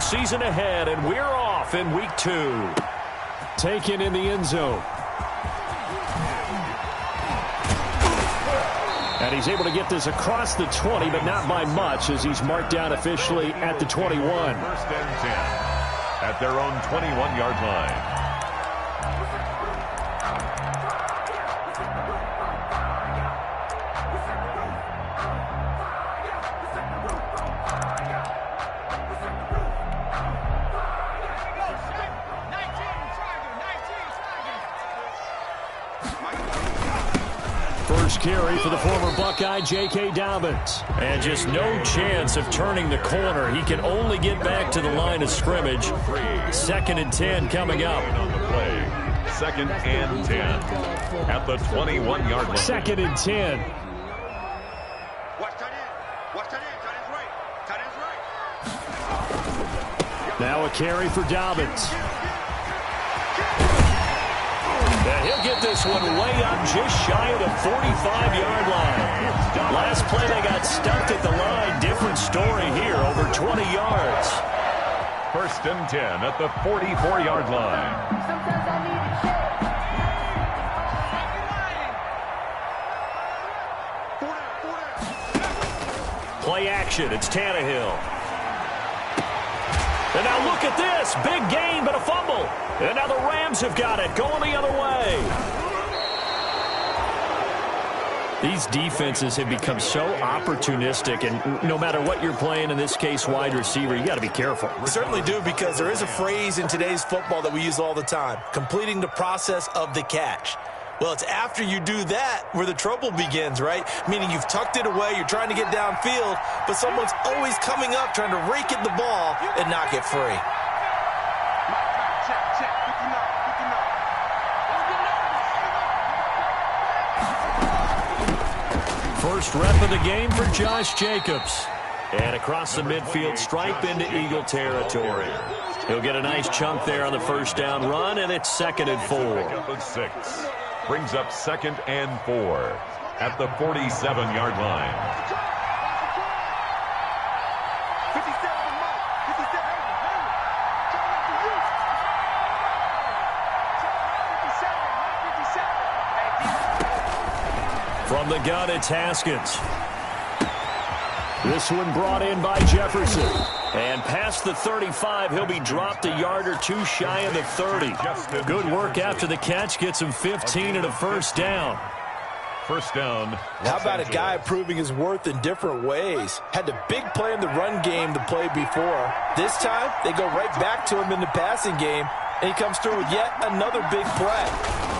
season ahead, and we're off in week 2. Taken in the end zone. And he's able to get this across the 20, but not by much, as he's marked down officially at the 21. First and 10 at their own 21-yard line. First carry for the former Buckeye, J.K. Dobbins. And just no chance of turning the corner. He can only get back to the line of scrimmage. 2nd and 10 coming up. On the play. 2nd and 10 at the 21-yard line. 2nd and 10. Watch tight end. Watch tight end. Tight end's right. Tight end's right. Now a carry for Dobbins. And he'll get this one way up just shy of the 45-yard line. Last play they got stuffed at the line. Different story here, over 20 yards. 1st and 10 at the 44-yard line. Play action. It's Tannehill. And now look at this. Big gain, but a fumble. And now the Rams have got it, going the other way. These defenses have become so opportunistic, and no matter what you're playing, in this case wide receiver, you got to be careful. We certainly do, because there is a phrase in today's football that we use all the time: completing the process of the catch. Well, it's after you do that where the trouble begins, right? Meaning you've tucked it away, you're trying to get downfield, but someone's always coming up trying to rake at the ball and knock it free. First rep of the game for Josh Jacobs. And across the midfield, stripe into Eagle territory. He'll get a nice chunk there on the first down run, and it's 2nd and 4. 6. Brings up 2nd and 4 at the 47-yard line. From the gun, it's Haskins. This one brought in by Jefferson. And past the 35, he'll be dropped a yard or two shy of the 30. Good work after the catch. Gets him 15 and a first down. First down. How about a guy proving his worth in different ways? Had the big play in the run game the play before. This time, they go right back to him in the passing game, and he comes through with yet another big play.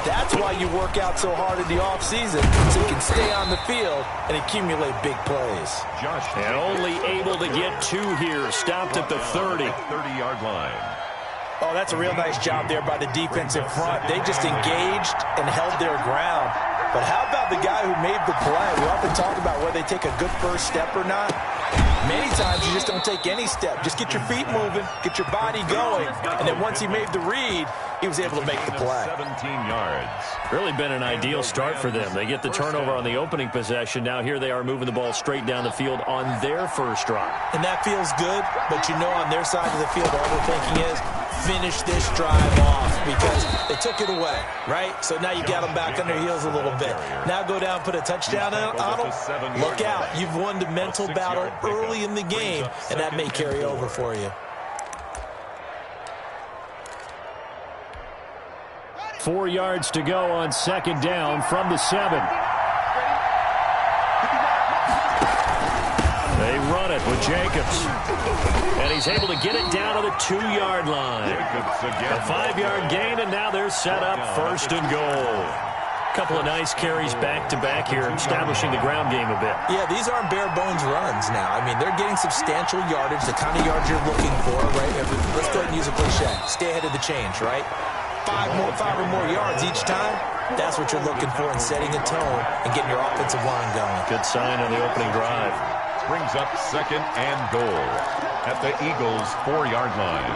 That's why you work out so hard in the offseason, so you can stay on the field and accumulate big plays. And only able to get 2 here. Stopped at the 30. 30-yard line. Oh, that's a real nice job there by the defensive front. They just engaged and held their ground. But how about the guy who made the play? We often talk about whether they take a good first step or not. Many times you just don't take any step. Just get your feet moving, get your body going, and then once he made the read, he was able to make the play. 17 yards. Really been an ideal start for them. They get the turnover on the opening possession. Now here they are moving the ball straight down the field on their first drive. And that feels good, but you know on their side of the field all they're thinking is finish this drive off because they took it away, right? So now you got them back on their heels a little bit. Now go down, put a touchdown on them. Look out. You've won the mental battle early in the game, and that may carry over for you. 4 yards to go on 2nd down from the 7. They run it with Jacobs. And he's able to get it down to the 2-yard line. A 5-yard gain, and now they're set up 1st and goal. Couple of nice carries back-to-back here, establishing the ground game a bit. Yeah, these aren't bare-bones runs now. I mean, they're getting substantial yardage, the kind of yards you're looking for, right? Let's go ahead and use a cliche. Stay ahead of the change, right? 5 or more yards each time. That's what you're looking for in setting a tone and getting your offensive line going. Good sign on the opening drive. Brings up 2nd and goal at the Eagles' 4-yard line.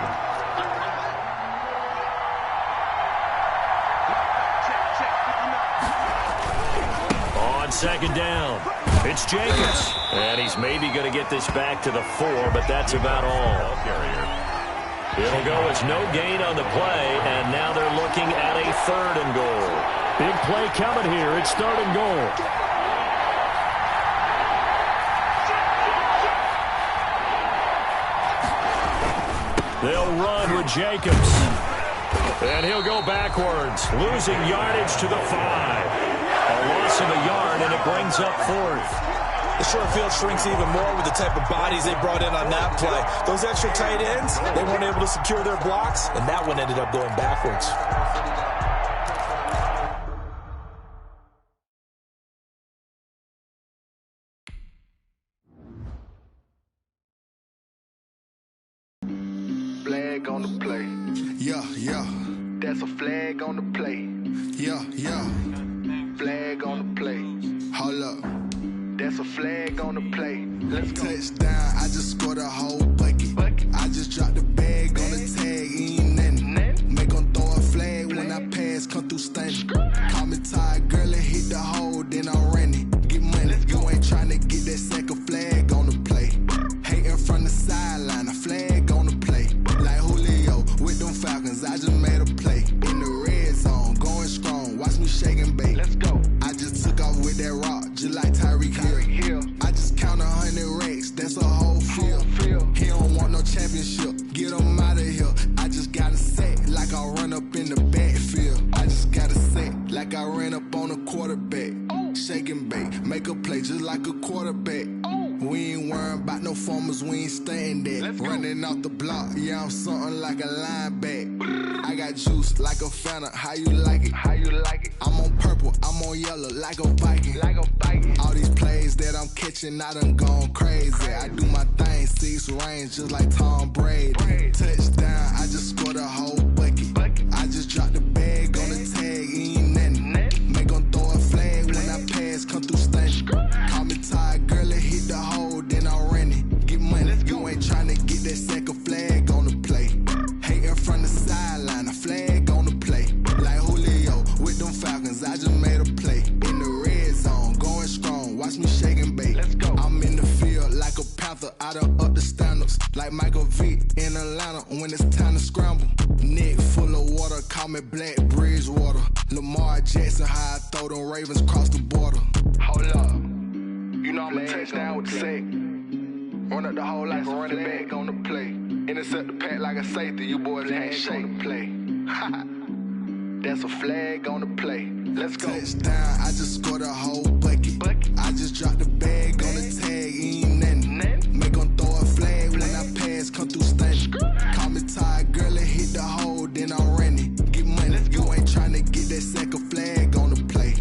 On 2nd down, it's Jacobs. And he's maybe going to get this back to the 4, but that's about all. Carrier It'll go as no gain on the play, and now they're looking at a 3rd and goal. Big play coming here. It's 3rd and goal. They'll run with Jacobs. And he'll go backwards, losing yardage to the 5. A loss of a yard, and it brings up 4th. The short field shrinks even more with the type of bodies they brought in on that play. Those extra tight ends, they weren't able to secure their blocks, and that one ended up going backwards. Flag on the play. Yeah, yeah. That's a flag on the play. Yeah, yeah. Flag on the play. Hold up. That's a flag on the play. Let's go. Touchdown, I just scored a whole bucket. I just dropped the bag on the tag, ain't nothing. Make 'em throw a flag when I pass, come through stunning. Call me tired, girl, and hit the hole, then I'm running. Get money, you ain't tryna get that second flag on the play. Hating from the sideline, a flag on the play. Like Julio with them Falcons, I just made a play. In the red zone, going strong, watch me shake and bake. Let's go. I just took off with that rock, just like Tyreek Hill. I just count 100 racks, that's a whole field. He don't want no championship, get him out of here. I just got a set, like I run up in the backfield. I just got a set, like I ran up on a quarterback. Shake and bake, make a play just like a quarterback. We ain't worrying about no formers, we ain't staying there. Running off the block, yeah, I'm something like a linebacker. I got juice like a Fanta, how you like it? How you like it? I'm on purple, I'm on yellow, like a Viking. Like a Viking. All these plays that I'm catching, I done gone crazy. I do my thing, 6 range, just like Tom Brady. Touchdown, I just scored a whole bucket. I just dropped the bag on the tag, ain't nothing. Make 'em throw a flag when I pass, come through stunning. Call me tired, girl, and hit the hole, then I'm running. Get money, you ain't tryna get that second flag on the play. Hating from the sideline, a flag on the play. Like Julio with them Falcons, I just made a play. In the red zone, going strong, watch me shake and bake. Let's go. I'm in the field like a Panther, I done up the standards. Like Michael Vick in Atlanta when it's time to scramble. Neck full of water, call me Black Bridgewater. Lamar Jackson, how I throw them Ravens cross the border. Hold up. You know I'm a touchdown with the sack. Run up the hole like a running back on the play. Intercept the pack like a safety. You boys ain't shake the play. That's a flag on the play. Let's go. Touchdown, I just scored a whole bucket. I just dropped the bag on the tag, ain't nothing. Make 'em throw a flag when I pass, come through stunning. Call me tired, girl, and hit the hole, then I'm running. Get money, you ain't tryna get that second flag on the play.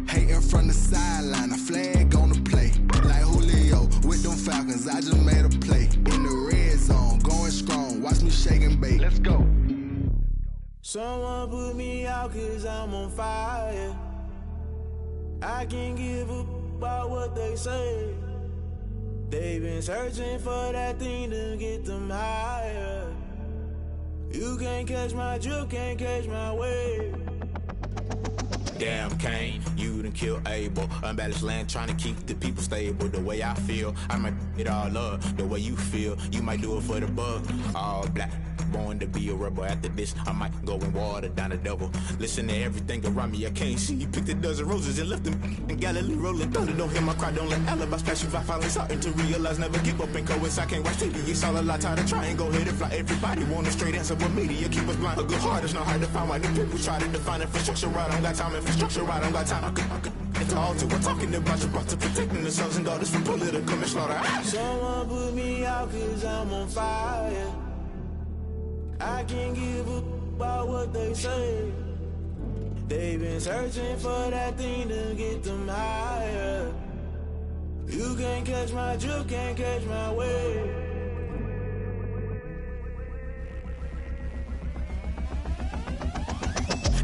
Hating from the sideline, a flag on the play. Like Julio with them Falcons, I just made a play. In the red zone, going strong, watch me shake and bake. Let's go. Someone put me out 'cause I'm on fire. I can't give up about what they say. They've been searching for that thing to get them higher. You can't catch my drift, can't catch my wave. Damn Kane, you done killed Abel. Unbalanced land, trying to keep the people stable. The way I feel, I might it all up. The way you feel, you might do it for the bug. All black, born to be a rebel. After this, I might go and water down the devil. Listen to everything around me, I can't see. Picked a dozen roses and left them in Galilee rolling thunder. Don't hear my cry, don't let alibis pass you. I finally starting to realize, never give up and coincide. I can't watch TV, it's all a lot. Tired of trying, go ahead and fly. Everybody want a straight answer, but media keep us blind. A good heart is not hard to find. Why the people try to define infrastructure right? I don't got time, infrastructure right? I don't got time. I could into all to. We're talking about you, brought to protecting the sons and daughters from political and slaughter. Someone put me out 'cause I'm on fire. I can't give up about what they say. They've been searching for that thing to get them higher. You can't catch my drift, can't catch my wave.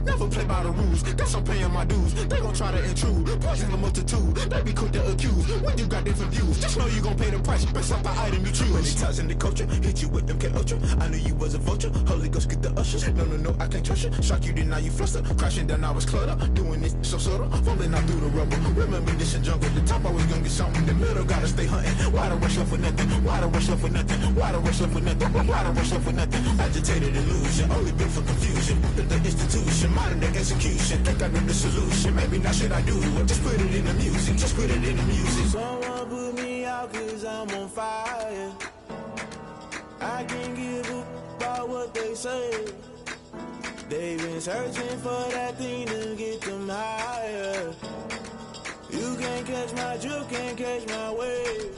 Never never play by the rules. Guess I'm paying my dues. They gon' try to intrude. Poison the multitude. They be quick to accuse. When you got different views, just know you gon' pay the price. Based off the item you choose. Many times in the culture, hit you with them K-Ultra. I knew you was a vulture. Holy Ghost get the ushers. No, I can't trust you. Shock you, then now you fluster. Crashing down, I was cluttered. Doing this so subtle. Fumbling out through the rubble. Remember this in jungle. The top always gonna get something. The middle gotta stay hunting. Why the rush up for nothing? Why the rush up for nothing? Why the rush up for nothing? Why the rush up for nothing? Agitated illusion. Only built for confusion. The institution. Modern day execution. Think I know the solution. Maybe not should I do it. Just put it in the music. Just put it in the music. Someone put me out 'cause I'm on fire. I can't give a about what they say. They've been searching for that thing to get them higher. You can't catch my drift, can't catch my wave.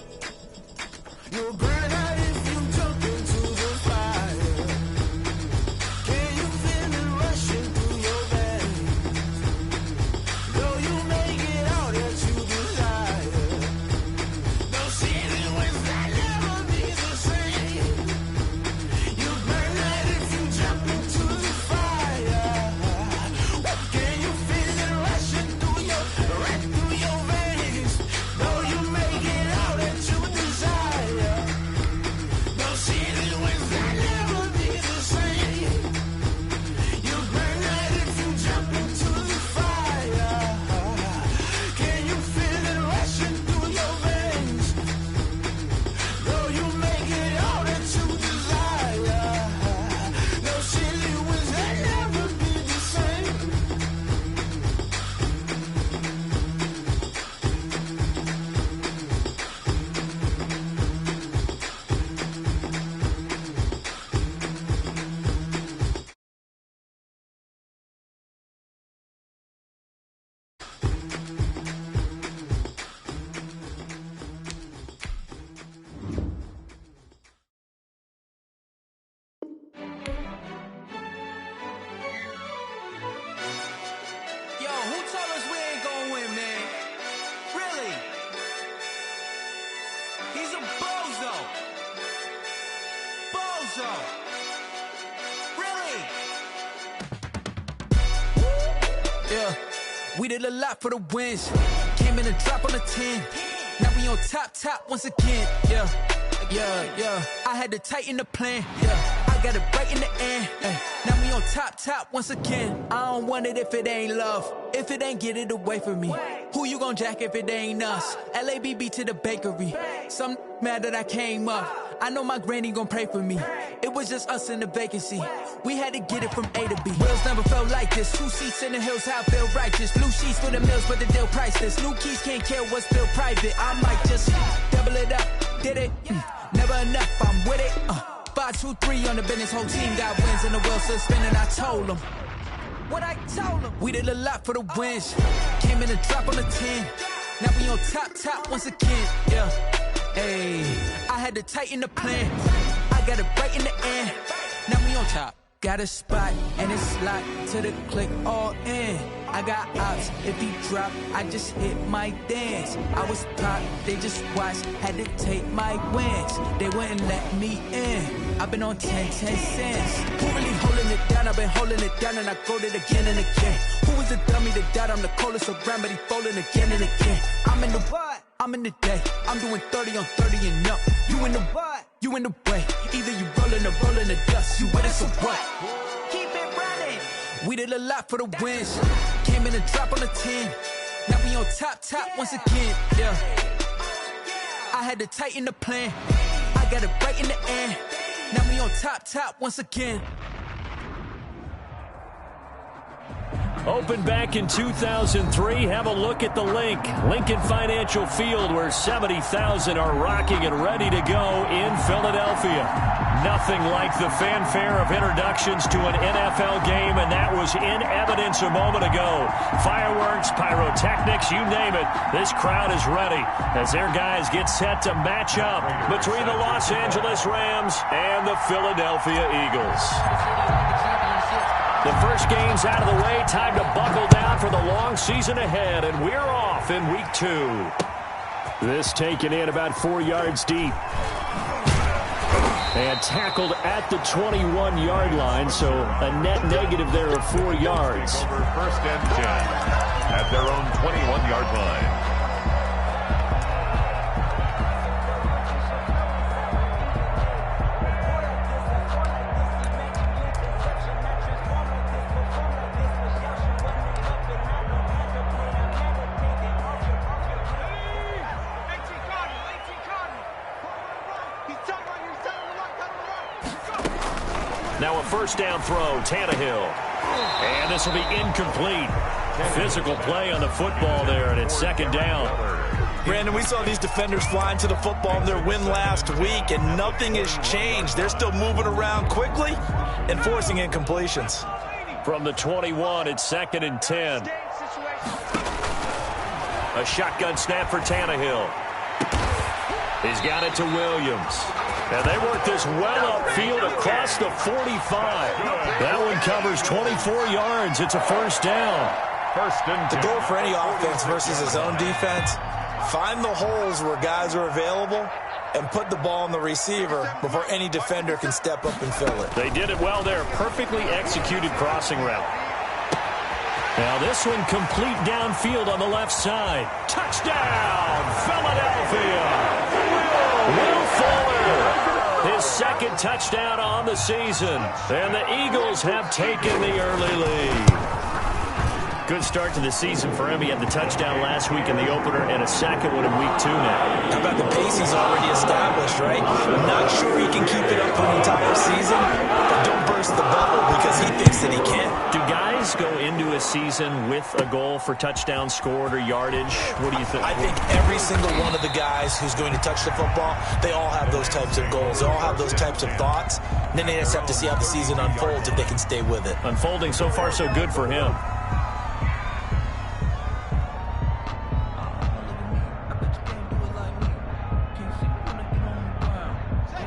You'll burn out if you jump into the fire. Can you feel it rushing through your veins? Though you make it all that you desire. Those city winds that never be the same. You burn out if you jump into the fire. Can you feel it rushing through your veins? Though you make it all that you desire. Those city winds that never be the same. You burn out if you jump into the fire. Can you feel it rushing through your veins? Though you make it all that you desire. Those city winds that never be the same. Yo, who told us we ain't gonna win, man? Really? He's a bozo. Bozo. Really? Yeah, we did a lot for the wins. Came in a drop on the 10. Now we on top once again. Yeah. I had to tighten the plan. Yeah, I got it right in the end. Ay. Now we on top once again. I don't want it if it ain't love. If it ain't, get it away from me. Who you gon' jack if it ain't us? LABB to the bakery. Some mad that I came up. I know my granny gon' pray for me. It was just us in the vacancy. We had to get it from A to B. Wheels never felt like this. 2 seats in the hills, how I feel righteous. Blue sheets for the mills, but the deal priceless. New keys can't care what's still private. I might just double it up. Did it? Never enough, I'm with it. 5, 2, 3 on the business. Whole team got wins and the wheels still spinning. I told them what I told them. We did a lot for the wins. Came in a drop on the 10. Now we on top once again. Yeah. Hey, I had to tighten the plan. I got it right in the end. Now we on top. Got a spot and it's locked to the click all in. I got ops, if he drop, I just hit my dance. I was pop, they just watched, had to take my wins. They wouldn't let me in. I've been on 10 cents. Who really holding it down? I've been holding it down and I go it again and again. Who was the dummy that doubt I'm the coldest around, but he folding again and again. I'm in the what? I'm in the day. I'm doing 30 on 30 and up. You in the what? You in the way. Either you rolling or rolling the dust. You with us or what? Keep it running. We did a lot for the wins. Came in a drop on the 10. Now we on top once again. Yeah. I had to tighten the plan. I got it right in the end. Now we on top once again. Opened back in 2003. Have a look at the link. Lincoln Financial Field, where 70,000 are rocking and ready to go in Philadelphia. Nothing like the fanfare of introductions to an NFL game, and that was in evidence a moment ago. Fireworks, pyrotechnics, you name it. This crowd is ready as their guys get set to match up between the Los Angeles Rams and the Philadelphia Eagles. The first game's out of the way. Time to buckle down for the long season ahead, and we're off in week 2. This taken in about 4 yards deep. And tackled at the 21-yard line, so a net negative there of 4 yards. Over first and 10 at their own 21-yard line. Now a first down throw, Tannehill. And this will be incomplete. Physical play on the football there, and it's second down. Brandon, we saw these defenders flying to the football in their win last week, and nothing has changed. They're still moving around quickly and forcing incompletions. From the 21, it's second and 10. A shotgun snap for Tannehill. He's got it to Williams. And they work this well upfield across the 45. That one covers 24 yards. It's a first down. First and 10. The goal for any offense versus his own defense, find the holes where guys are available and put the ball on the receiver before any defender can step up and fill it. They did it well there. Perfectly executed crossing route. Now this one complete downfield on the left side. Touchdown, Philadelphia. Will Fuller, his second touchdown on the season. And the Eagles have taken the early lead. Good start to the season for him. He had the touchdown last week in the opener and a second one in week 2 now. How about the pace he's already established, right? I'm not sure he can keep it up for an entire season, but don't burst the bubble because he thinks that he can. Do guys go into a season with a goal for touchdown scored or yardage? What do you think? I think every single one of the guys who's going to touch the football, they all have those types of goals. They all have those types of thoughts. And then they just have to see how the season unfolds if they can stay with it. Unfolding so far so good for him.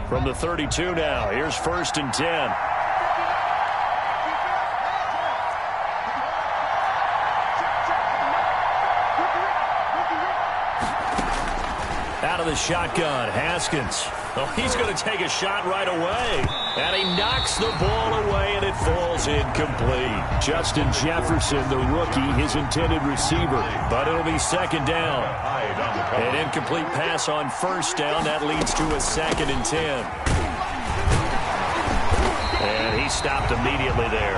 From the 32 now, here's first and 10. Out of the shotgun, Haskins. Oh, he's going to take a shot right away. And he knocks the ball away, and it falls incomplete. Justin Jefferson, the rookie, his intended receiver. But it'll be second down. An incomplete pass on first down. That leads to a second and 10. And he stopped immediately there.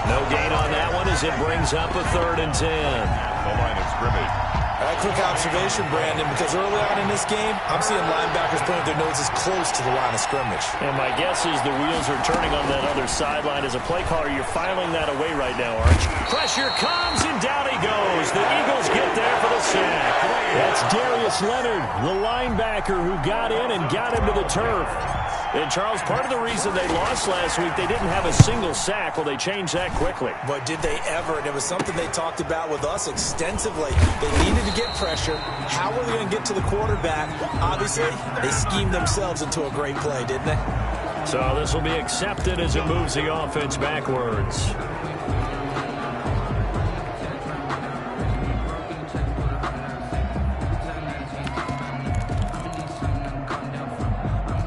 No gain on that one as it brings up a third and 10. The line of scrimmage. A quick observation, Brandon, because early on in this game, I'm seeing linebackers putting their noses close to the line of scrimmage. And my guess is the wheels are turning on that other sideline. As a play caller, you're filing that away right now, Arch. Pressure comes, and down he goes. The Eagles get there for the sack. That's Darius Leonard, the linebacker who got in and got him to the turf. And, Charles, part of the reason they lost last week, they didn't have a single sack. Well, they changed that quickly. But did they ever? And it was something they talked about with us extensively. They needed to get pressure. How were they going to get to the quarterback? Obviously, they schemed themselves into a great play, didn't they? So this will be accepted as it moves the offense backwards.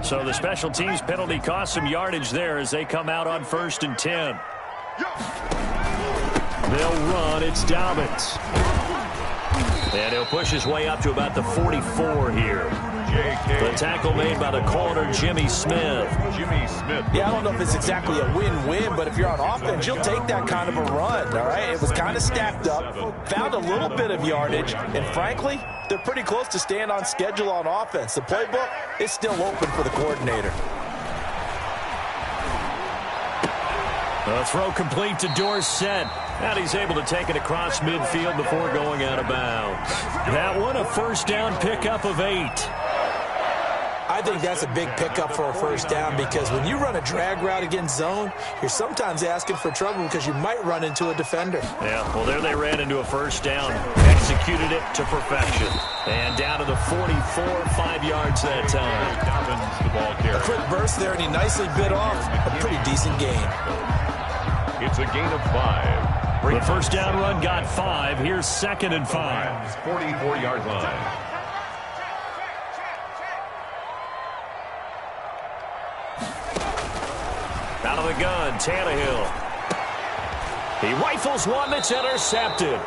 So the special teams penalty cost some yardage there as they come out on first and 10. They'll run. It's Dobbins. And he'll push his way up to about the 44 here. The tackle made by the corner, Jimmy Smith. Yeah, I don't know if it's exactly a win-win, but if you're on offense, you'll take that kind of a run, all right? It was kind of stacked up, found a little bit of yardage, and frankly, they're pretty close to staying on schedule on offense. The playbook is still open for the coordinator. A throw complete to Dorsett. And he's able to take it across midfield before going out of bounds. That one, a first down pickup of 8. I think that's a big pickup for a first down because when you run a drag route against zone, you're sometimes asking for trouble because you might run into a defender. Yeah, well, there they ran into a first down. Executed it to perfection. And down to the 44, 5 yards that time. The ball carrier. A quick burst there, and he nicely bit off a pretty decent gain. It's a gain of 5. The first down run got 5. Here's second and 5. 44-yard line. Out of the gun, Tannehill. He rifles one that's intercepted.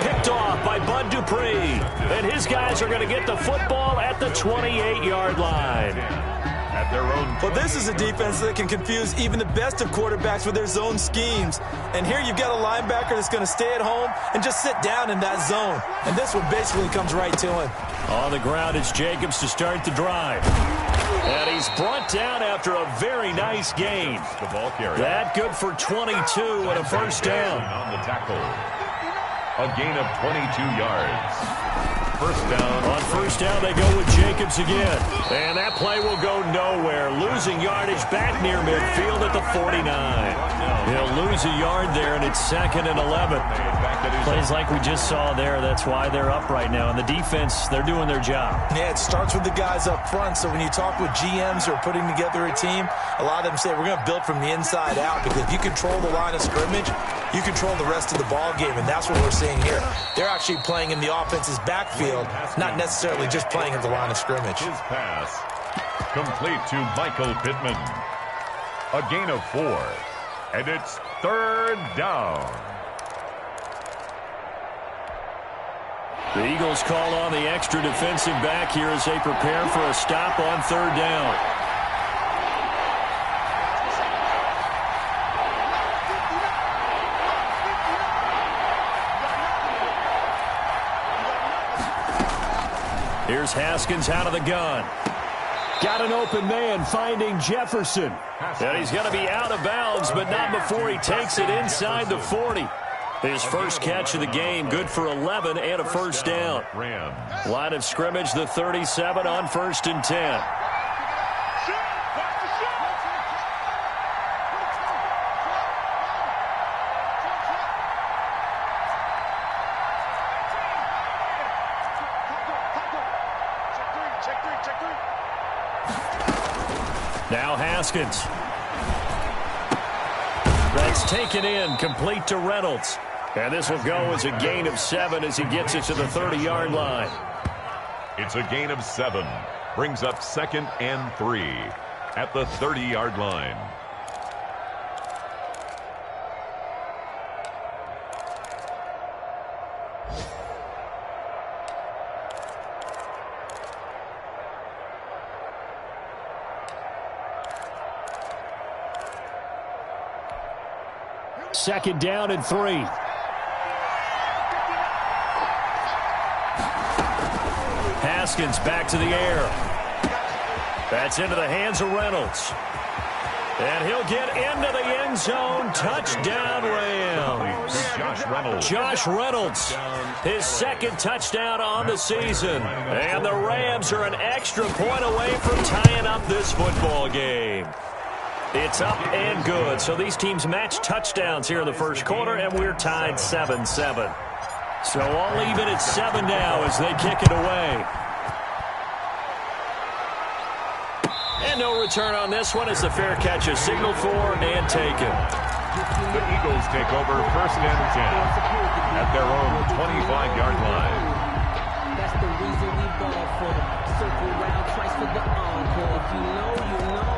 Picked off by Bud Dupree. And his guys are going to get the football at the 28-yard line. At their own. Well, this is a defense that can confuse even the best of quarterbacks with their zone schemes. And here you've got a linebacker that's going to stay at home and just sit down in that zone. And this one basically comes right to him. On the ground is Jacobs to start the drive. And he's brought down after a very nice gain. The ball carrier. That good for 22 and a first down. On the tackle. A gain of 22 yards. First down. On first down, they go with Jacobs again. And that play will go nowhere. Losing yardage back near midfield at the 49. He'll lose a yard there, and it's 2nd and 11. Plays like we just saw there. That's why they're up right now. And the defense, they're doing their job. Yeah, it starts with the guys up front. So when you talk with GMs who are putting together a team, a lot of them say we're going to build from the inside out, because if you control the line of scrimmage, you control the rest of the ball game, and that's what we're seeing here. They're actually playing in the offense's backfield, not necessarily just playing at the line of scrimmage. His pass complete to Michael Pittman. A gain of 4, and it's 3rd down. The Eagles call on the extra defensive back here as they prepare for a stop on 3rd down. Here's Haskins out of the gun. Got an open man finding Jefferson. And he's going to be out of bounds, but not before he takes it inside the 40. His first catch of the game, good for 11 and a first down. Line of scrimmage, the 37 on 1st and 10. Now Haskins. That's taken in, complete to Reynolds. And this will go as a gain of 7 as he gets it to the 30-yard line. It's a gain of 7. Brings up 2nd and 3 at the 30-yard line. Second down and 3. Haskins back to the air. That's into the hands of Reynolds. And he'll get into the end zone. Touchdown, Rams. Josh Reynolds, his 2nd touchdown on the season. And the Rams are an extra point away from tying up this football game. It's up and good. So these teams match touchdowns here in the first quarter, and we're tied 7-7. So all even at 7 now as they kick it away. And no return on this one as the fair catch is signaled for and taken. The Eagles take over 1st and 10 at their own 25-yard line. That's the reason we ball for the circle round twice for the encore. If you know, you know.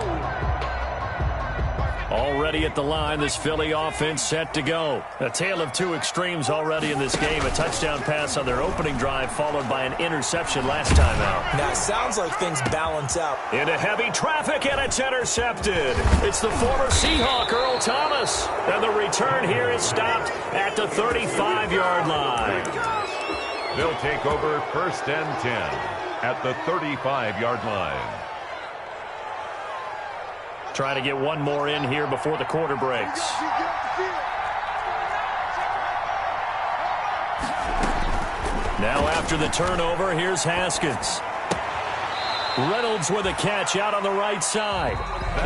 Already at the line, this Philly offense set to go. A tale of two extremes already in this game. A touchdown pass on their opening drive followed by an interception last time out. Now, it sounds like things balance out. Into heavy traffic, and it's intercepted. It's the former Seahawk, Earl Thomas. And the return here is stopped at the 35-yard line. They'll take over 1st and 10 at the 35-yard line. Trying to get one more in here before the quarter breaks. Now after the turnover, here's Haskins. Reynolds with a catch out on the right side.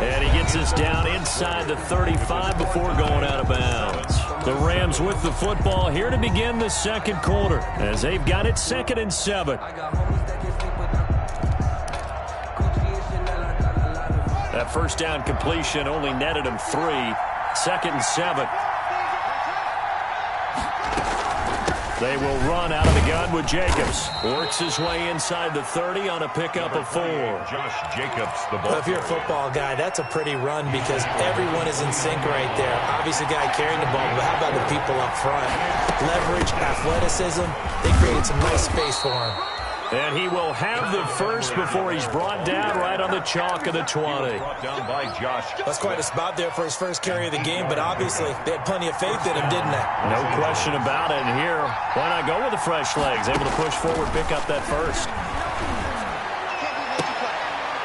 And he gets us down inside the 35 before going out of bounds. The Rams with the football here to begin the second quarter as they've got it 2nd and 7. That first down completion only netted him 3. 2nd and 7. They will run out of the gun with Jacobs. Works his way inside the 30 on a pickup of 4. Josh Jacobs, the ball. Well, if you're a football guy, that's a pretty run because everyone is in sync right there. Obviously, the guy carrying the ball, but how about the people up front? Leverage, athleticism, they created some nice space for him. And he will have the first before he's brought down right on the chalk of the 20. Brought down by Josh. That's quite a spot there for his first carry of the game, but obviously they had plenty of faith in him, didn't they? No question about it. And here, why not go with the fresh legs? Able to push forward, pick up that first.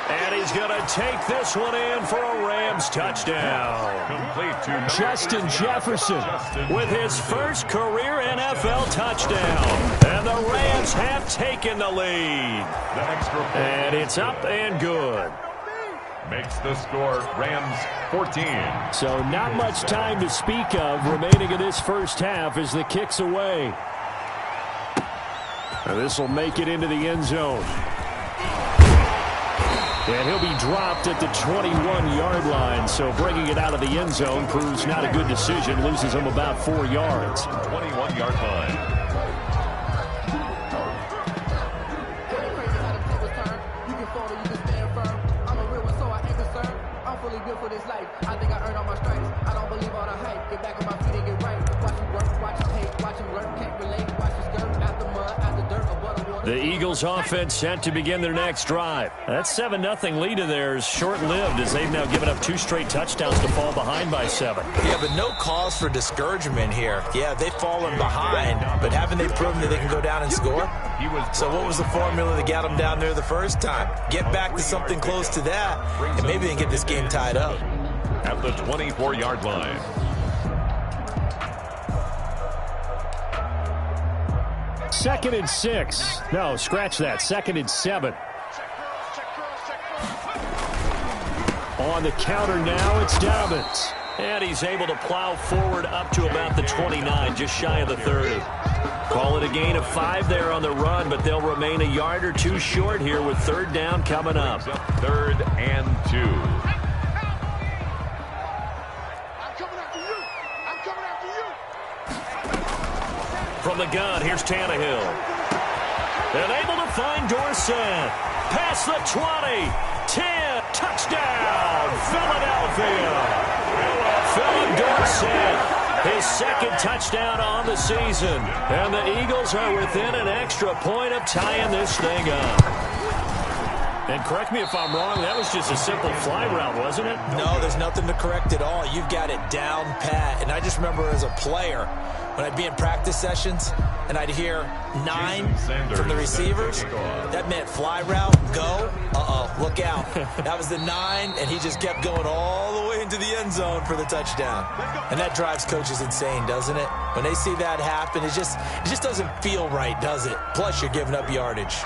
And he's going to take this one in for a Rams touchdown. Complete to Justin Jefferson with his first career NFL touchdown. And the Rams have taken the lead. The extra point. And it's up and good. Makes the score Rams 14. So not much time to speak of remaining in this first half as the kick's away. And this will make it into the end zone. And he'll be dropped at the 21-yard line, so bringing it out of the end zone proves not a good decision. Loses him about 4 yards. 21-yard line. The Eagles offense set to begin their next drive. That 7-0 lead of theirs short-lived as they've now given up 2 straight touchdowns to fall behind by 7. Yeah, but no cause for discouragement here. Yeah, they've fallen behind, but haven't they proven that they can go down and score? So what was the formula that got them down there the first time? Get back to something close to that, and maybe they can get this game tied up. At the 24-yard line. Second and 6. No, scratch that. Second and 7. On the counter now, it's Dobbins. And he's able to plow forward up to about the 29, just shy of the 30. Call it a gain of 5 there on the run, but they'll remain a yard or 2 short here with 3rd down coming up. 3rd and 2. From the gun, here's Tannehill. And able to find Dorsett. Past the 20. 10. Touchdown, Philadelphia. Philip Dorsett, his 2nd touchdown on the season. And the Eagles are within an extra point of tying this thing up. And correct me if I'm wrong, that was just a simple fly route, wasn't it? No, there's nothing to correct at all. You've got it down pat. And I just remember as a player, when I'd be in practice sessions and I'd hear 9 from the receivers, that meant fly route, go, look out. That was the 9, and he just kept going all the way into the end zone for the touchdown. And that drives coaches insane, doesn't it? When they see that happen, it just doesn't feel right, does it? Plus, you're giving up yardage.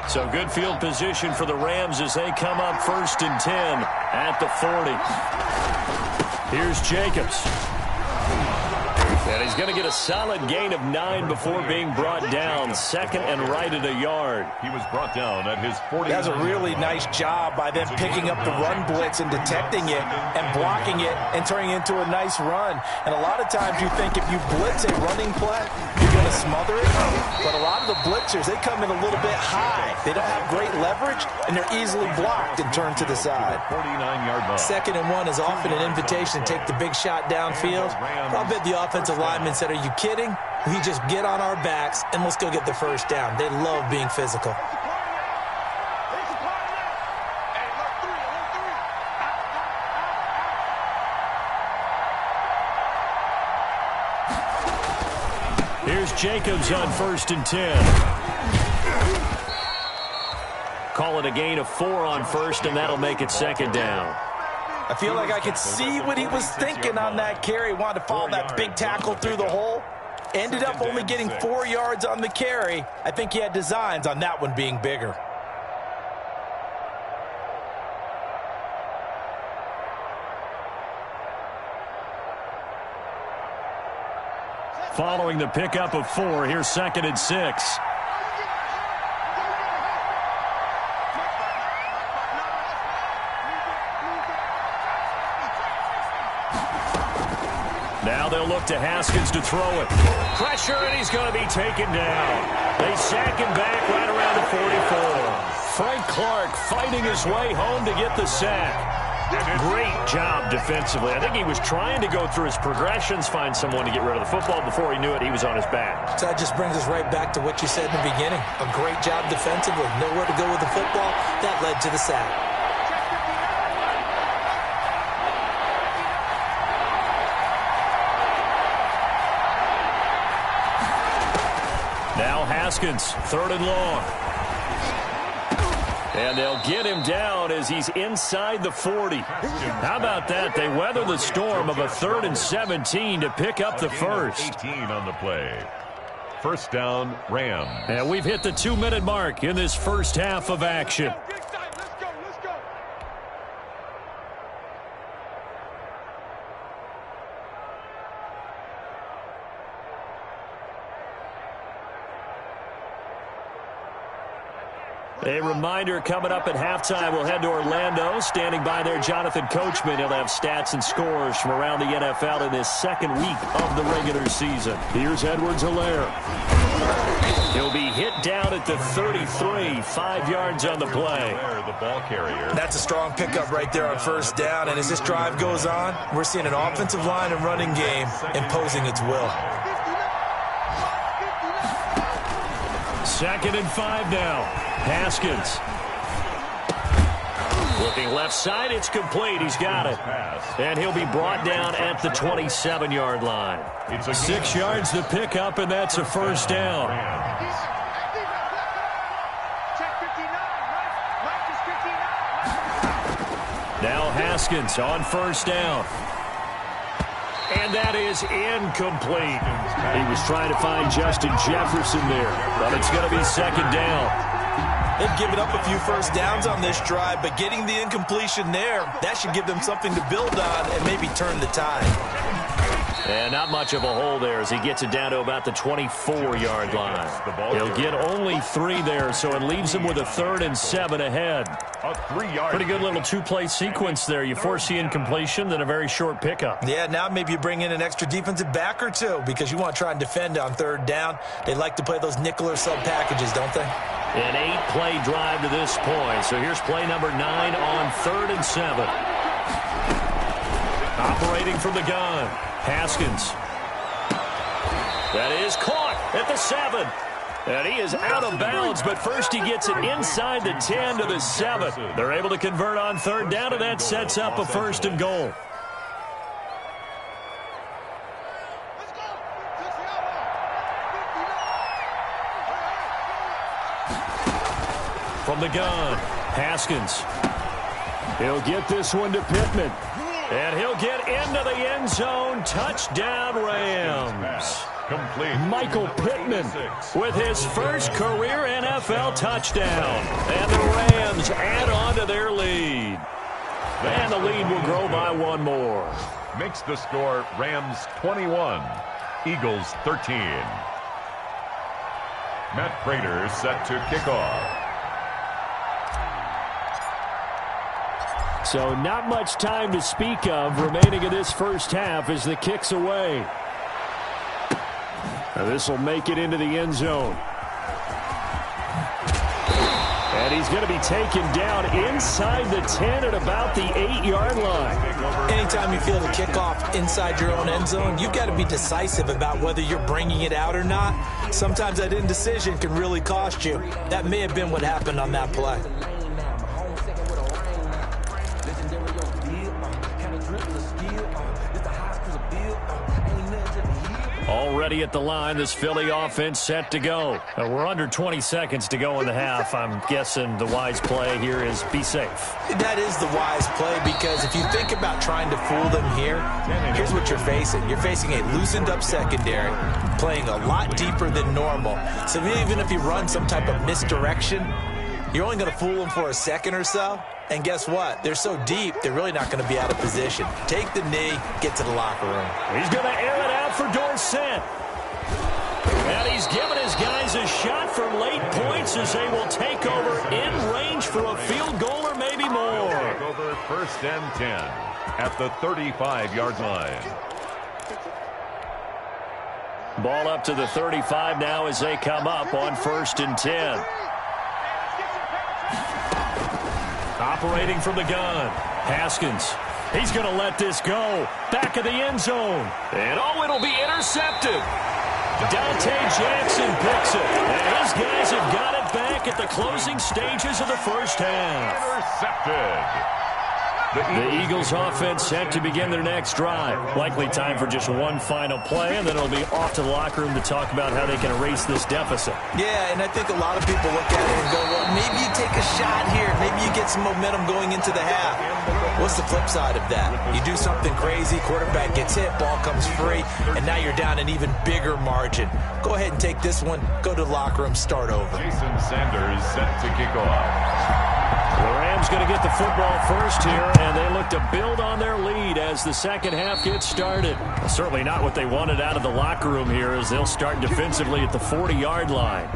So good field position for the Rams as they come up 1st and 10 at the 40. Here's Jacobs. And he's going to get a solid gain of 9 before being brought down. 2nd and right at a yard. He was brought down at his 40. That's a really nice job by them picking up the run blitz and detecting it and blocking it and turning it into a nice run. And a lot of times you think if you blitz a running play, you're going to smother it. But a lot of the blitzers, they come in a little bit high. They don't have great leverage, and they're easily blocked and turned to the side. 49-yard line. 2nd and 1 is often an invitation to take the big shot downfield. I'll bet the offensive lineman said, are you kidding? We just get on our backs and let's go get the 1st down. They love being physical. Here's Jacobs on 1st and 10. Call it a gain of 4 on 1st, and that'll make it 2nd down. I feel like I could see what he was thinking on that carry. Wanted to follow that big tackle through the hole. Ended up only getting 4 yards on the carry. I think he had designs on that one being bigger. Following the pickup of 4, here's 2nd and 6. Now they'll look to Haskins to throw it. Pressure, and he's going to be taken down. They sack him back right around the 44. Frank Clark fighting his way home to get the sack. Great job defensively. I think he was trying to go through his progressions, find someone to get rid of the football. Before he knew it, he was on his back. So that just brings us right back to what you said in the beginning. A great job defensively. Nowhere to go with the football. That led to the sack. Now Haskins, 3rd and long. And they'll get him down as he's inside the 40. How about that? They weather the storm of a 3rd and 17 to pick up the first. 18 on the play. First down, Rams. And we've hit the 2-minute mark in this first half of action. A reminder, coming up at halftime, we'll head to Orlando. Standing by there, Jonathan Coachman. He'll have stats and scores from around the NFL in this second week of the regular season. Here's Edwards-Helaire. He'll be hit down at the 33, 5 yards on the play. The ball carrier. That's a strong pickup right there on first down. And as this drive goes on, we're seeing an offensive line and running game imposing its will. 2nd and 5 now. Haskins. Looking left side, it's complete. He's got it. And he'll be brought down at the 27-yard line. 6 yards to pick up, and that's a first down. Now Haskins on first down. And that is incomplete. He was trying to find Justin Jefferson there, but it's going to be 2nd down. They've given up a few first downs on this drive, but getting the incompletion there, that should give them something to build on and maybe turn the tide. And not much of a hole there as he gets it down to about the 24-yard line. He'll get only 3 there, so it leaves him with a 3rd and 7 ahead. A 3-yard. Pretty good little 2-play sequence there. You force the incompletion, then a very short pickup. Yeah, now maybe you bring in an extra defensive back or two because you want to try and defend on 3rd down. They like to play those nickel or sub packages, don't they? An 8-play drive to this point. So here's play number 9 on 3rd and 7. Operating from the gun. Haskins. That is caught at the 7. And he is out of bounds, but first he gets it inside the 10 to the 7. They're able to convert on 3rd down, and that sets up a 1st and goal. From the gun, Haskins. He'll get this one to Pittman. And he'll get into the end zone. Touchdown, Rams. Complete. Michael Pittman with his first career NFL touchdown. And the Rams add on to their lead. And the lead will grow by 1 more. Makes the score Rams 21, Eagles 13. Matt Prater set to kick off. So not much time to speak of remaining in this first half as the kick's away. Now this will make it into the end zone. And he's going to be taken down inside the 10 at about the 8-yard line. Anytime you feel the kickoff inside your own end zone, you've got to be decisive about whether you're bringing it out or not. Sometimes that indecision can really cost you. That may have been what happened on that play. Already at the line, this Philly offense set to go. We're under 20 seconds to go in the half. I'm guessing the wise play here is be safe. That is the wise play because if you think about trying to fool them here, here's what you're facing. You're facing a loosened up secondary, playing a lot deeper than normal. So even if you run some type of misdirection, you're only going to fool them for a second or so. And guess what? They're so deep, they're really not going to be out of position. Take the knee, get to the locker room. He's going to air it out for Dorsett. And he's giving his guys a shot for late points as they will take over in range for a field goal or maybe more. Take over 1st and 10 at the 35-yard line. Ball up to the 35 now as they come up on 1st and 10. Operating from the gun, Haskins. He's going to let this go. Back of the end zone. And it'll be intercepted. Dante Jackson picks it. And his guys have got it back at the closing stages of the first half. Intercepted. The Eagles offense set to begin their next drive. Likely time for just one final play, and then it'll be off to the locker room to talk about how they can erase this deficit. Yeah, and I think a lot of people look at it and go, well, maybe you take a shot here. Maybe you get some momentum going into the half. What's the flip side of that? You do something crazy, quarterback gets hit, ball comes free, and now you're down an even bigger margin. Go ahead and take this one, go to the locker room, start over. Jason Sanders set to kick off. The Rams going to get the football first here, and they look to build on their lead as the second half gets started. Well, certainly not what they wanted out of the locker room here as they'll start defensively at the 40-yard line.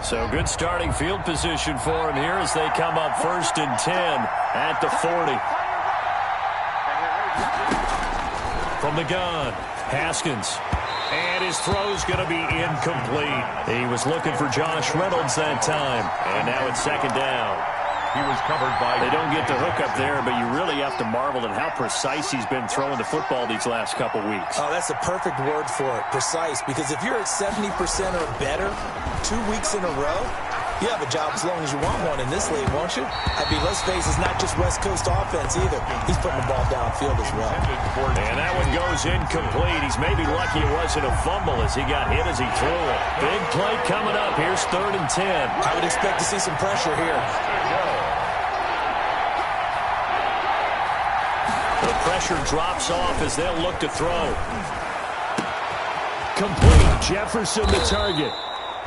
So good starting field position for him here as they come up 1st and 10 at the 40. From the gun, Haskins. And his throw's going to be incomplete. He was looking for Josh Reynolds that time. And now it's 2nd down. He was covered by... They don't get the hook up there, but you really have to marvel at how precise he's been throwing the football these last couple weeks. Oh, that's a perfect word for it, precise. Because if you're at 70% or better 2 weeks in a row, you have a job as long as you want one in this league, won't you? I mean, let's face it, it's not just West Coast offense either. He's putting the ball downfield as well. And that one goes incomplete. He's maybe lucky it wasn't a fumble as he got hit as he threw it. Big play coming up. Here's 3rd and 10. I would expect to see some pressure here. The pressure drops off as they'll look to throw. Complete. Jefferson the target.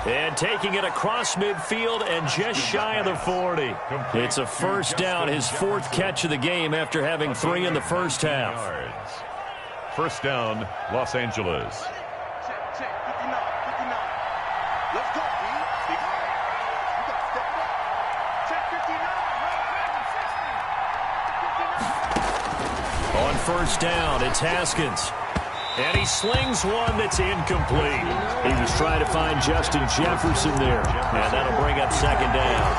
And taking it across midfield and just shy of the 40. It's a first down, his 4th catch of the game after having 3 in the first half. First down, Los Angeles. Check, 59. Let's go, B. Big high. You got to step it up. Check 59. On first down, it's Haskins. And he slings one that's incomplete. He was trying to find Justin Jefferson there. And that'll bring up 2nd down.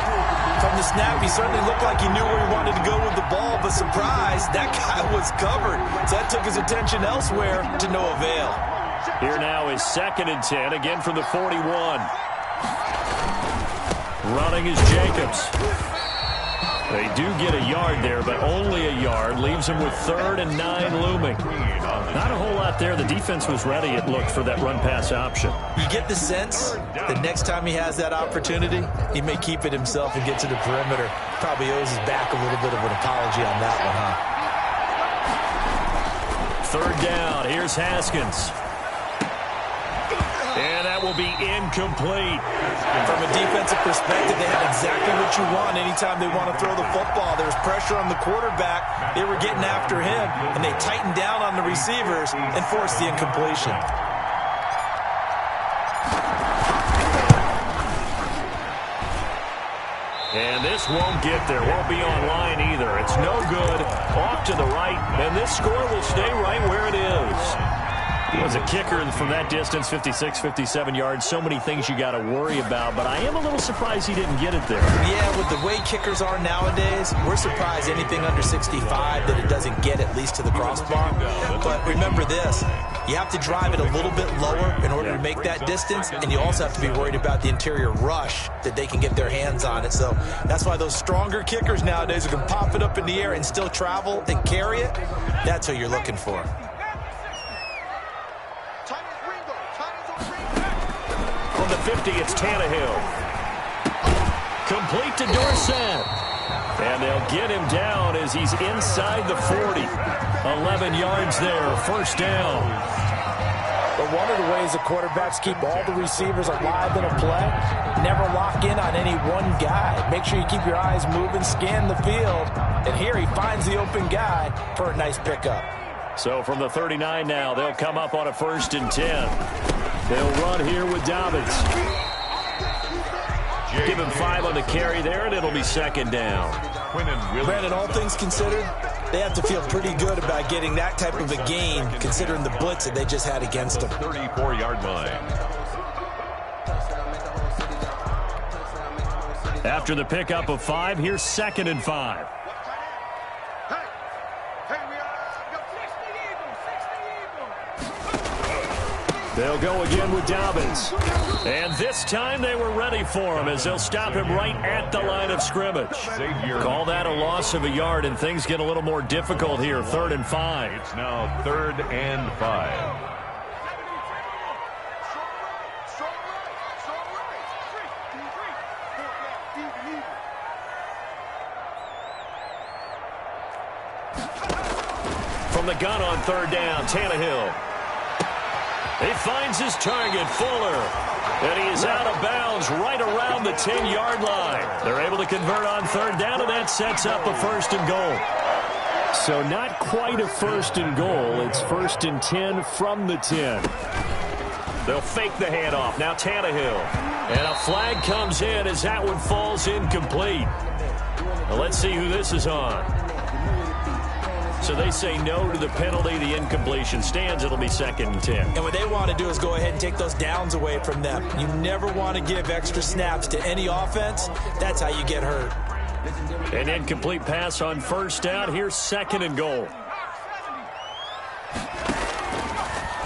From the snap, he certainly looked like he knew where he wanted to go with the ball, but surprise, that guy was covered. So that took his attention elsewhere to no avail. Here now is 2nd and 10, again from the 41. Running is Jacobs. They do get a yard there, but only a yard. Leaves him with 3rd and 9 looming. Not a whole lot there. The defense was ready, it looked, for that run-pass option. You get the sense that next time he has that opportunity, he may keep it himself and get to the perimeter. Probably owes his back a little bit of an apology on that one, huh? 3rd down. Here's Haskins. And that will be incomplete. From a defensive perspective, they had exactly what you want anytime they want to throw the football. There was pressure on the quarterback. They were getting after him, and they tightened down on the receivers and forced the incompletion. And this won't get there. Won't be online either. It's no good. Off to the right, and this score will stay right where it is. As a kicker from that distance, 56, 57 yards, so many things you got to worry about, but I am a little surprised he didn't get it there. Yeah, with the way kickers are nowadays, we're surprised anything under 65 that it doesn't get at least to the crossbar. But remember this, you have to drive it a little bit lower in order to make that distance, and you also have to be worried about the interior rush that they can get their hands on it. So that's why those stronger kickers nowadays who can pop it up in the air and still travel and carry it, that's who you're looking for. From the 50, it's Tannehill. Complete to Dorsett. And they'll get him down as he's inside the 40. 11 yards there, first down. But one of the ways the quarterbacks keep all the receivers alive in a play, never lock in on any one guy. Make sure you keep your eyes moving, scan the field. And here he finds the open guy for a nice pickup. So from the 39 now, they'll come up on a 1st and 10. They'll run here with Dobbins. Give him 5 on the carry there, and it'll be 2nd down. Brandon, all things considered, they have to feel pretty good about getting that type of a gain, considering the blitz that they just had against them. 34-yard line. After the pickup of 5, here's 2nd and 5. They'll go again with Dobbins. And this time they were ready for him as they'll stop him right at the line of scrimmage. Call that a loss of a yard, and things get a little more difficult here. 3rd and 5. It's now 3rd and 5. From the gun on 3rd down, Tannehill. He finds his target, Fuller. And he is out of bounds right around the 10-yard line. They're able to convert on 3rd down, and that sets up a 1st and goal. So not quite a 1st and goal. It's 1st and 10 from the 10. They'll fake the handoff. Now Tannehill. And a flag comes in as that one falls incomplete. Now let's see who this is on. So they say no to the penalty. The incompletion stands. It'll be 2nd and 10. And what they want to do is go ahead and take those downs away from them. You never want to give extra snaps to any offense. That's how you get hurt. An incomplete pass on 1st down. Here's 2nd and goal.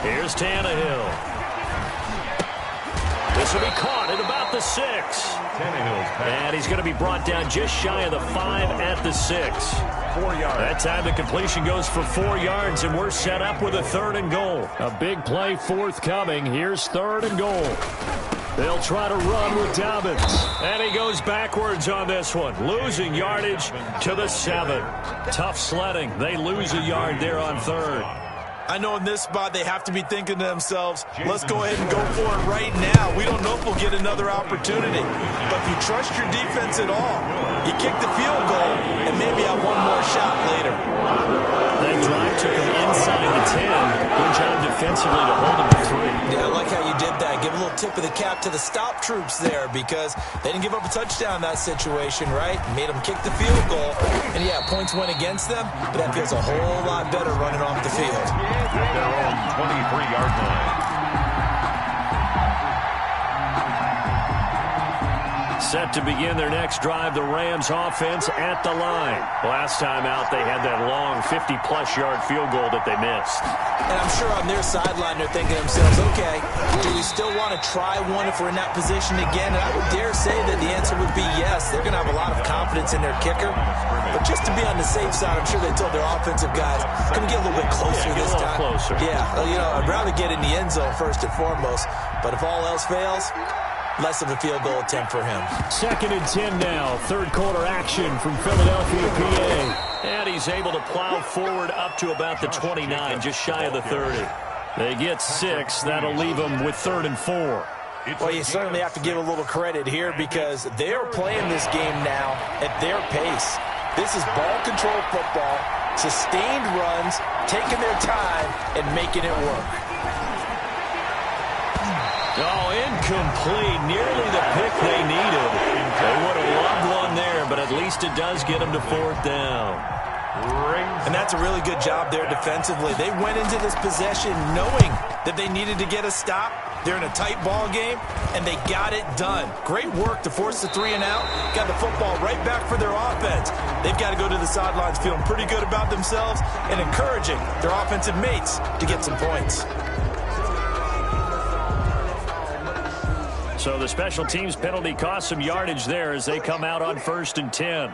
Here's Tannehill. This will be caught at about the 6. And he's going to be brought down just shy of the 5 at the 6. 4 yards. That time the completion goes for 4 yards, and we're set up with a 3rd and goal. A big play forthcoming. Here's 3rd and goal. They'll try to run with Dobbins. And he goes backwards on this one, losing yardage to the 7. Tough sledding. They lose a yard there on 3rd. I know in this spot they have to be thinking to themselves, let's go ahead and go for it right now. We don't know if we'll get another opportunity. But if you trust your defense at all, you kick the field goal and maybe have one more shot later. That drive took him inside the 10. Good job defensively to hold him to 3. Yeah, I like how you did that. Give a little tip of the cap to the stop troops there because they didn't give up a touchdown in that situation, right? Made them kick the field goal. And, yeah, points went against them, but that feels a whole lot better running off the field. At their own 23-yard line. Set to begin their next drive, the Rams offense at the line. Last time out, they had that long 50-plus yard field goal that they missed. And I'm sure on their sideline they're thinking to themselves, okay, do we still want to try one if we're in that position again? And I would dare say that the answer would be yes. They're going to have a lot of confidence in their kicker. But just to be on the safe side, I'm sure they told their offensive guys, going to get a little bit closer this time. Closer. Yeah, you know, I'd rather get in the end zone first and foremost. But if all else fails, less of a field goal attempt for him. 2nd and 10 now. 3rd quarter action from Philadelphia, PA. And he's able to plow forward up to about the 29, just shy of the 30. They get 6. That'll leave them with 3rd and 4. Well, you certainly have to give a little credit here because they're playing this game now at their pace. This is ball control football, sustained runs, taking their time, and making it work. Oh, incomplete. Nearly the pick they needed. They would have loved one there, but at least it does get them to 4th down. And that's a really good job there defensively. They went into this possession knowing that they needed to get a stop. They're in a tight ball game, and they got it done. Great work to force the 3 and out. Got the football right back for their offense. They've got to go to the sidelines feeling pretty good about themselves and encouraging their offensive mates to get some points. So the special teams penalty cost some yardage there as they come out on 1st and 10.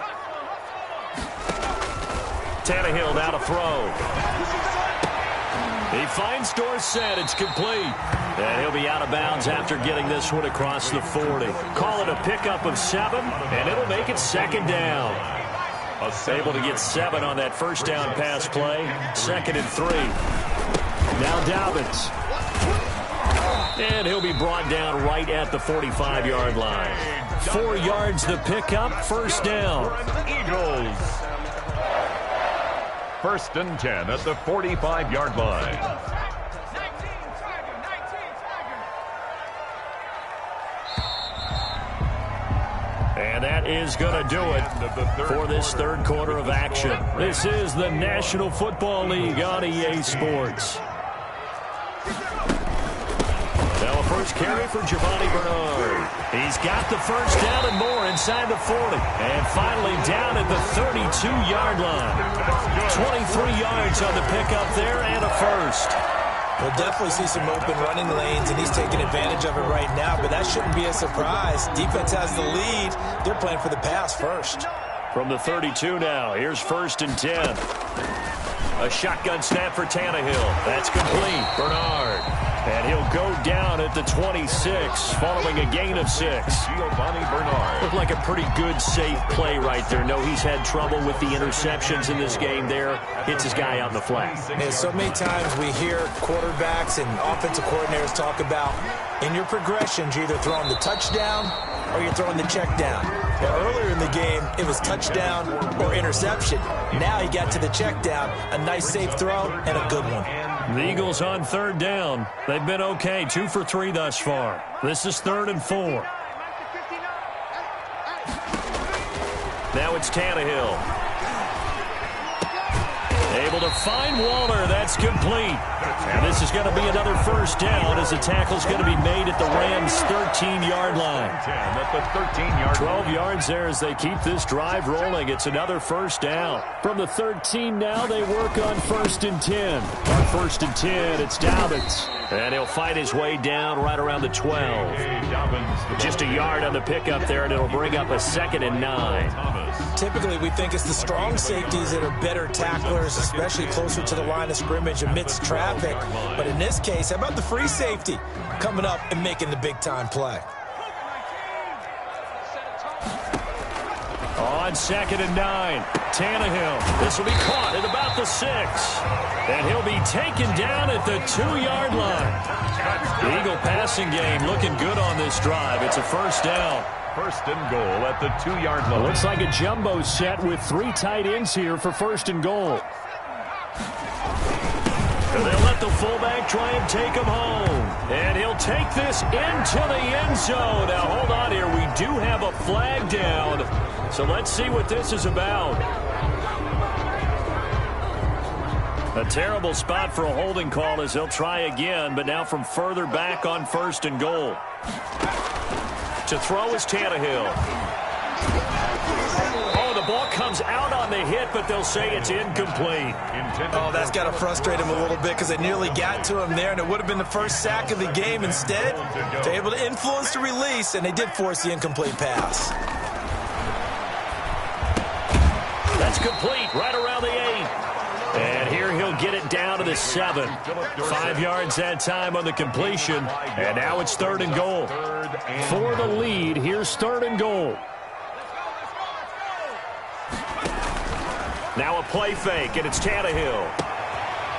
Tannehill now to throw. He finds Dorsett. It's complete. And he'll be out of bounds after getting this one across the 40. Call it a pickup of 7, and it'll make it 2nd down. Able to get 7 on that 1st down pass play. 2nd and 3. Now Dobbins. And he'll be brought down right at the 45-yard line. 4 yards the pickup, 1st down. Eagles. first and 10 at the 45-yard line. And that is going to do it for this third quarter of action. This is the National Football League on EA Sports. Now a first carry for Giovanni Bernard. He's got the first down and more inside the 40. And finally down at the 32-yard line. 23 yards on the pickup there and a first. We'll definitely see some open running lanes, and he's taking advantage of it right now, but that shouldn't be a surprise. Defense has the lead. They're playing for the pass first. From the 32 now, here's first and 10. A shotgun snap for Tannehill. That's complete. Bernard. And he'll go down at the 26 following a gain of 6. Giovanni Bernard. Looked like a pretty good, safe play right there. No, he's had trouble with the interceptions in this game there. Hits his guy out in the flat. And so many times we hear quarterbacks and offensive coordinators talk about in your progressions, you're either throwing the touchdown or you're throwing the check down. Well, earlier in the game, it was touchdown or interception. Now he got to the check down, a nice safe throw, and a good one. The Eagles on third down. They've been okay, 2 for 3 thus far. This is 3rd and 4. Now it's Tannehill. Able to find Waller. That's complete. And this is going to be another first down as the tackle's going to be made at the Rams' 13-yard line. 12 yards there as they keep this drive rolling. It's another first down. From the 13 now, they work on 1st and 10. On 1st and 10, it's Dobbins. And he'll fight his way down right around the 12. Just a yard on the pickup there, and it'll bring up a 2nd and 9. Typically, we think it's the strong safeties that are better tacklers, especially closer to the line of scrimmage amidst traffic. But in this case, how about the free safety coming up and making the big-time play? On 2nd and 9, Tannehill. This will be caught at about the 6. And he'll be taken down at the 2-yard line. The Eagle passing game looking good on this drive. It's a first down. 1st and goal at the 2-yard line. Looks like a jumbo set with 3 tight ends here for 1st and goal. And they'll let the fullback try and take him home. And he'll take this into the end zone. Now, hold on here. We do have a flag down. So let's see what this is about. A terrible spot for a holding call as they'll try again, but now from further back on 1st and goal. To throw is Tannehill. Oh, the ball comes out on the hit, but they'll say it's incomplete. Oh, that's got to frustrate him a little bit because they nearly got to him there, and it would have been the first sack of the game. Instead, they're able to influence the release, and they did force the incomplete pass. That's complete right around the 8. And here he'll get it down to the 7. 5 yards that time on the completion. And now it's 3rd and goal. For the lead, here's 3rd and goal. Now a play fake, and it's Tannehill.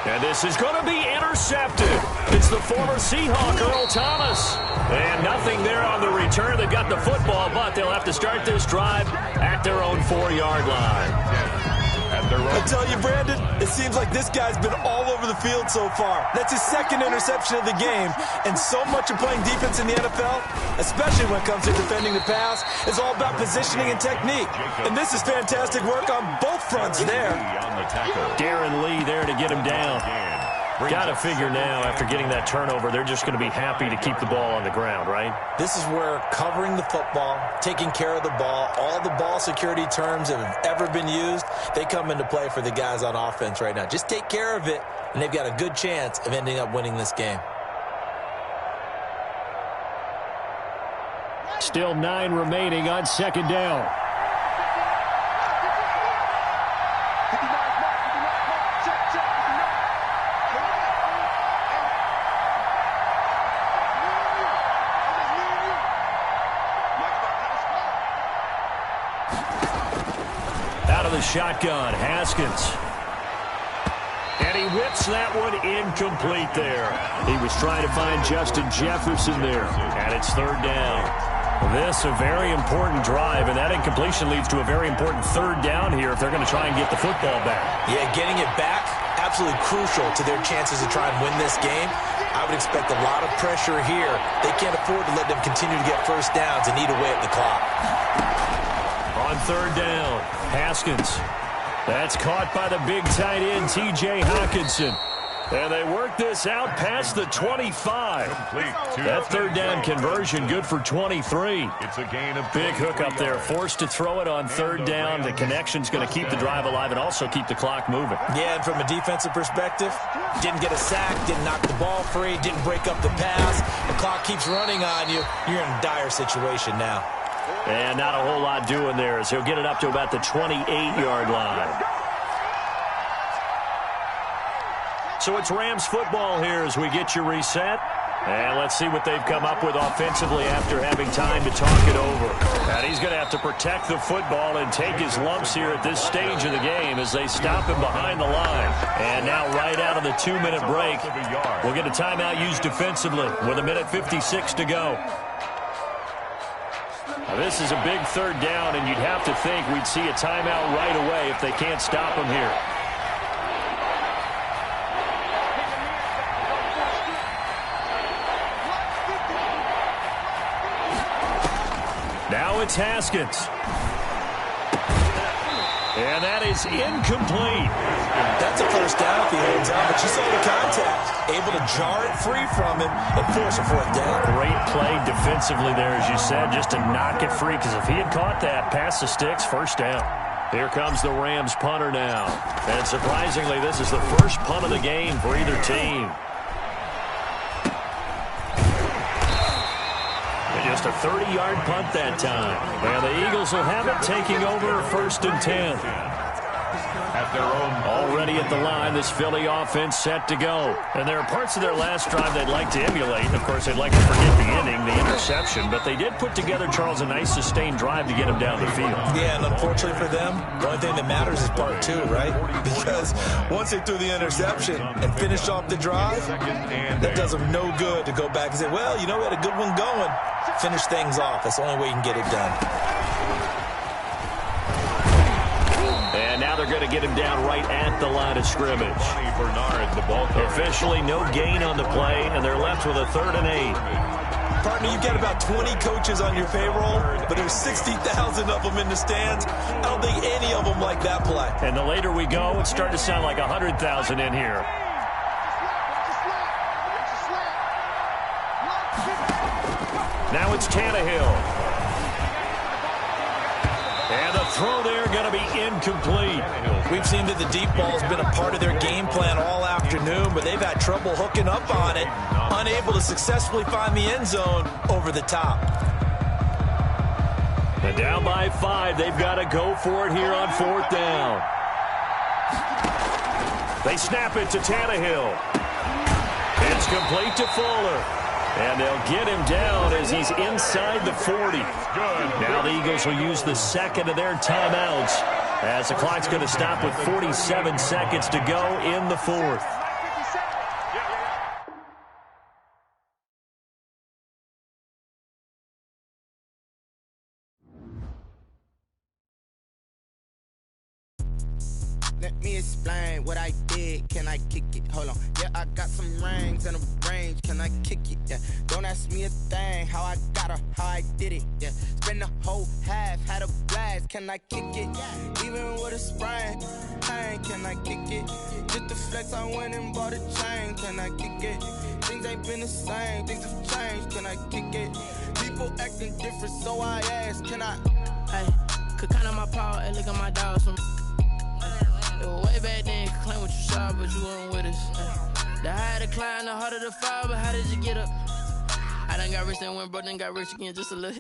And this is going to be intercepted. It's the former Seahawk, Earl Thomas. And nothing there on the return. They've got the football, but they'll have to start this drive at their own 4-yard line. I tell you, Brandon, it seems like this guy's been all over the field so far. That's his 2nd interception of the game. And so much of playing defense in the NFL, especially when it comes to defending the pass, is all about positioning and technique. And this is fantastic work on both fronts there. Darren Lee there to get him down. Got to figure now, after getting that turnover, they're just going to be happy to keep the ball on the ground, right? This is where covering the football, taking care of the ball, all the ball security terms that have ever been used, they come into play for the guys on offense right now. Just take care of it, and they've got a good chance of ending up winning this game. Still 9 remaining on 2nd down. Shotgun, Haskins. And he whips that one incomplete there. He was trying to find Justin Jefferson there. And it's 3rd down. This a very important drive, and that incompletion leads to a very important third down here if they're going to try and get the football back. Yeah, getting it back, absolutely crucial to their chances to try and win this game. I would expect a lot of pressure here. They can't afford to let them continue to get first downs and eat away at the clock. On third down, Haskins. That's caught by the big tight end, T.J. Hockenson. And they work this out past the 25. That third down conversion good for 23. It's a gain of big hook up there, forced to throw it on third down. The connection's going to keep the drive alive and also keep the clock moving. Yeah, and from a defensive perspective, didn't get a sack, didn't knock the ball free, didn't break up the pass. The clock keeps running on you. You're in a dire situation now. And not a whole lot doing there as he'll get it up to about the 28-yard line. So it's Rams football here as we get you reset. And let's see what they've come up with offensively after having time to talk it over. And he's going to have to protect the football and take his lumps here at this stage of the game as they stop him behind the line. And now right out of the 2-minute break, we'll get a timeout used defensively with 1:56 to go. Now this is a big third down, and you'd have to think we'd see a timeout right away if they can't stop him here. Now it's Haskins. And that is incomplete. That's a first down if he holds on, but you saw the contact. Able to jar it free from him and force a fourth down. Great play defensively there, as you said, just to knock it free, because if he had caught that, past the sticks, first down. Here comes the Rams punter now. And surprisingly, this is the first punt of the game for either team. Just a 30-yard punt that time. And the Eagles will have it, taking over 1st and 10. At their own. Already at the line, this Philly offense set to go. And there are parts of their last drive they'd like to emulate. Of course, they'd like to forget the inning, the interception. But they did put together, Charles, a nice sustained drive to get him down the field. Yeah, and unfortunately for them, the only thing that matters is part 2, right? Because once they threw the interception and finished off the drive, that does them no good to go back and say, well, you know, we had a good one going. Finish things off. That's the only way you can get it done. And now they're going to get him down right at the line of scrimmage. Officially no gain on the play, and they're left with a 3rd and 8. Partner, you've got about 20 coaches on your payroll, but there's 60,000 of them in the stands. I don't think any of them like that play. And the later we go, it's starting to sound like 100,000 in here. Now it's Tannehill. And the throw there going to be incomplete. We've seen that the deep ball has been a part of their game plan all afternoon, but they've had trouble hooking up on it, unable to successfully find the end zone over the top. And down by 5, they've got to go for it here on 4th down. They snap it to Tannehill. It's complete to Fuller. And they'll get him down as he's inside the 40. Now the Eagles will use the second of their timeouts as the clock's going to stop with 47 seconds to go in the 4th. Let me explain what I did. Can I kick it? Hold on. Yeah, I got some rings and a range. Can I kick it? Yeah. Don't ask me a thing. How I got her, how I did it. Yeah. Spend the whole half, had a blast. Can I kick it? Even with a sprain, pain. Can I kick it? Just the flex, I went and bought a chain. Can I kick it? Things ain't been the same. Things have changed. Can I kick it? People acting different, so I ask. Can I? Hey, could count on my power and look at my dogs from. It was way back then, could claim what you saw, but you weren't with us. The higher the climb, the harder the fall, but how did you get up? I done got rich and went broke, then got rich again, just a little.